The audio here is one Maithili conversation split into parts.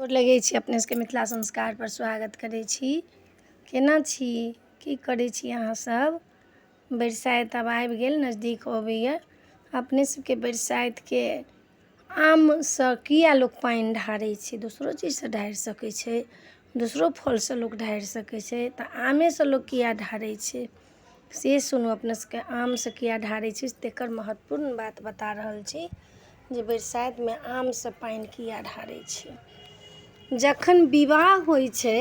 गोर लगै छी, अपने सबके मिथिला संस्कार पर स्वागत करै छी। केना छी, की करै छी अहाँ सब? बरसाइत अब आबि गेल, नजदीक अबैया। अपने सबके बरसाइतके आमसँ किया लोक पानि ढारै छै? दोसरो चीजसँ ढारि सकै छै, दोसरो फलसँ लोक ढारि सकै छै, तऽ आमेसँ लोक किया ढारै छै से सुनू। अपने सबके आमसँ किया ढारै छै तकर महत्वपूर्ण बात बता रहल छी, जे बरसाइतमे आमसँ पानि किया ढारै छै। जखन विवाह होइ छै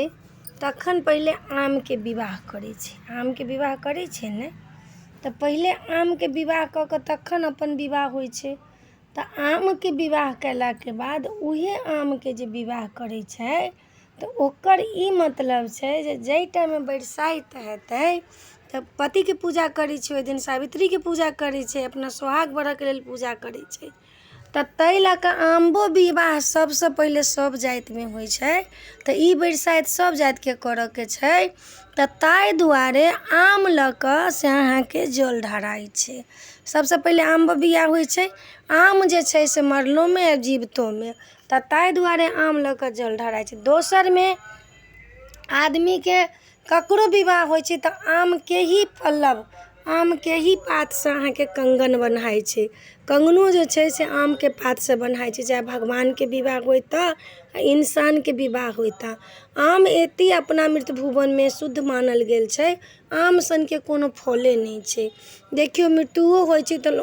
तखन पहिले आमके विवाह करै छै। आमके विवाह करै छै ने, तऽ पहिले आमके विवाह कऽ कऽ तखन अपन विवाह होइ छै। तऽ आमके विवाह कयलाके बाद उहे आमके जे विवाह करै छै, तऽ ओकर ई मतलब छै जे जाहि टाइममे बरसाइत हेतै तऽ पतिके पूजा करै छै, ओहि दिन सावित्रीके पूजा करै छै, अपना सोहाग बढ़यके लेल पूजा करै छै। तऽ ताहि लऽ कऽ आमो विवाह सबसँ पहिले सब जातिमे होइ छै। तऽ ई बरसाइत सब जातिके करऽके छै, तऽ ताहि दुआरे आम लऽ कऽ से अहाँके जल ढाराइ छै। सबसँ पहिले आम बिआह होइ छै। आम जे छै से मरलोमे जीवतोमे, तऽ ताहि दुआरे आम लऽ कऽ जल ढाराइ छै। दोसरमे आदमीके ककरो विवाह होइ छै तऽ आमके ही पल्लव, आमके ही पातसँ अहाँके कंगन बन्हाइ छै। कंगनो जे छै से आमके पातसँ बन्हाइ छै, चाहे भगवानके विवाह होइ तऽ इंसानके विवाह होइ तऽ। आम एते अपना मृत भुवनमे शुद्ध मानल गेल छै, आम सनके कोनो फले नहि छै। देखियौ मृत्युओ होइ छै तऽ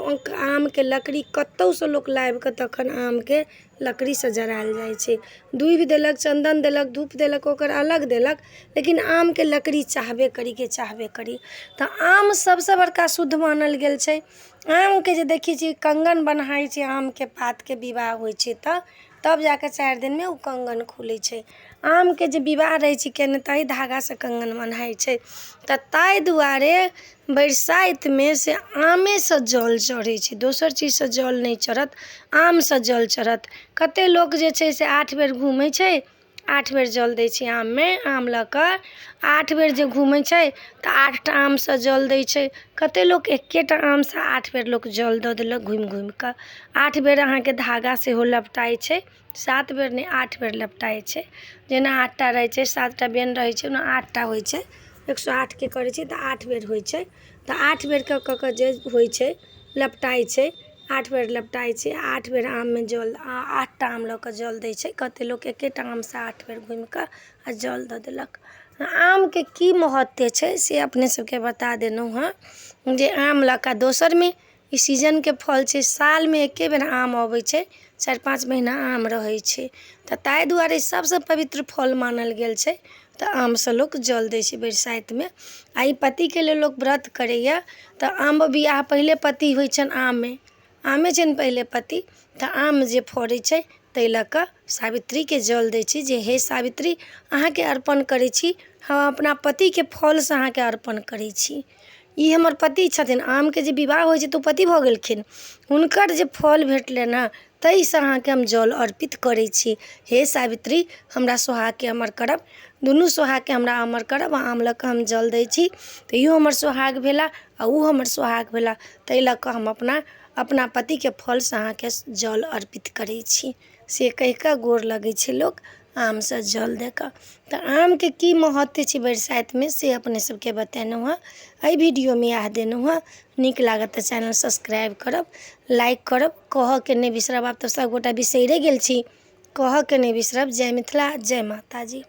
आमके लकड़ी कतहुसँ लोक लाबि कऽ तखन आमके लकड़ीसँ जरायल जाइ छै। दूबि देलक, चन्दन देलक, धूप देलक, ओकर अलग देलक, लेकिन आमके लकड़ी चाहबे करी के चाहबे करी। तऽ आम सबसँ बड़का शुद्ध मानल गेल छै। आमके जे देखै छियै कंगन बन्हाइ छै, आमके पातके विवाह होइ छै तऽ तब जाकऽ 4 दिनमे ओ कंगन खुलै छै। आमके जे विवाह रहै छै केने ताहि धागासँ कंगन बन्हाइ छै। तऽ ताहि दुआरे बरसाइतमे से आमेसँ जल चढ़ै छै, दोसर चीजसँ जल नहि चढ़त, आमसँ जल चढ़त। कतेक लोक जे छै से 8 बेर घुमै छै, 8 बेर जल दै छै आममे। आम लऽ कऽ 8 बेर जे घुमै छै तऽ 8टा आमसँ जल दै छै। कतेक लोक एकेटा आमसँ 8 बेर लोक जल दऽ देलक घुमि घुमि कऽ। 8 बेर अहाँके धागा सेहो लपटाइ छै, 7 बेर नहि 8 बेर लपटाइ छै। जेना 8टा रहै छै, 7टा बेन रहै छै, ओना 8टा होइ छै। 108के करै छै तऽ 8 बेर होइ छै। तऽ 8 बेर कऽ कऽ जे होइ छै लपटाइ छै, 8 बेर लपटाइ छै। 8 बेर आममे जल, 8टा आम लऽ कऽ जल दै छै। कतेक लोक एकेटा आमसँ 8 बेर घुमि कऽ आ जल दऽ देलक। आमके की महत्व छै से अपने सबके बता देलहुँ हँ, जे आम लऽ कऽ। दोसरमे ई सीजनके फल छै, सालमे एके बेर आम अबै छै, 4-5 महीना आम रहै छै। तऽ ताहि दुआरे सबसँ पवित्र फल मानल गेल छै, तऽ आमसँ लोक जल दै छै बरसाइतमे। आ ई पतिके लेल लोक व्रत करैया, तऽ आम बिआह पहिले पति होइ छनि आमे, आमे छनि पहिले पति। तऽ आम जे फड़ै छै ताहि लऽ कऽ सावित्रीके जल दै छी, जे हे सावित्री अहाँके अर्पण करै छी, हम अपना पतिके फलसँ अहाँके अर्पण करै छी। ई हमर पति छथिन। आमके जे विवाह होइ छै तऽ ओ पति भऽ गेलखिन, हुनकर जे फल भेटलनि हँ ताहिसँ अहाँके हम जल अर्पित करै छी। हे सावित्री हमरा सोहागके अमर करब, दुनू सोहागके हमरा अमर करब। आम लऽ कऽ हम जल दै छी तऽ इहो हमर सोहाग भेला आ ओ हमर सोहाग भेला। ताहि लऽ कऽ हम अपना पतिके फलसँ अहाँके जल अर्पित करै छी, से कहि कऽ गोर लगै छै लोक आमसँ जल दऽ कऽ। तऽ आमके की महत्व छै बरसाइतमे से अपने सबके बतेलहुँ हँ। एहि वीडियोमे इएह देलहुँ हँ। नीक लागत तऽ चैनल सब्सक्राइब करब, लाइक करब, कहऽके नहि बिसरब। आब तऽ सबगोटा बिसैरे गेल छी, कहऽके नहि बिसरब। जय मिथिला, जय माता जी।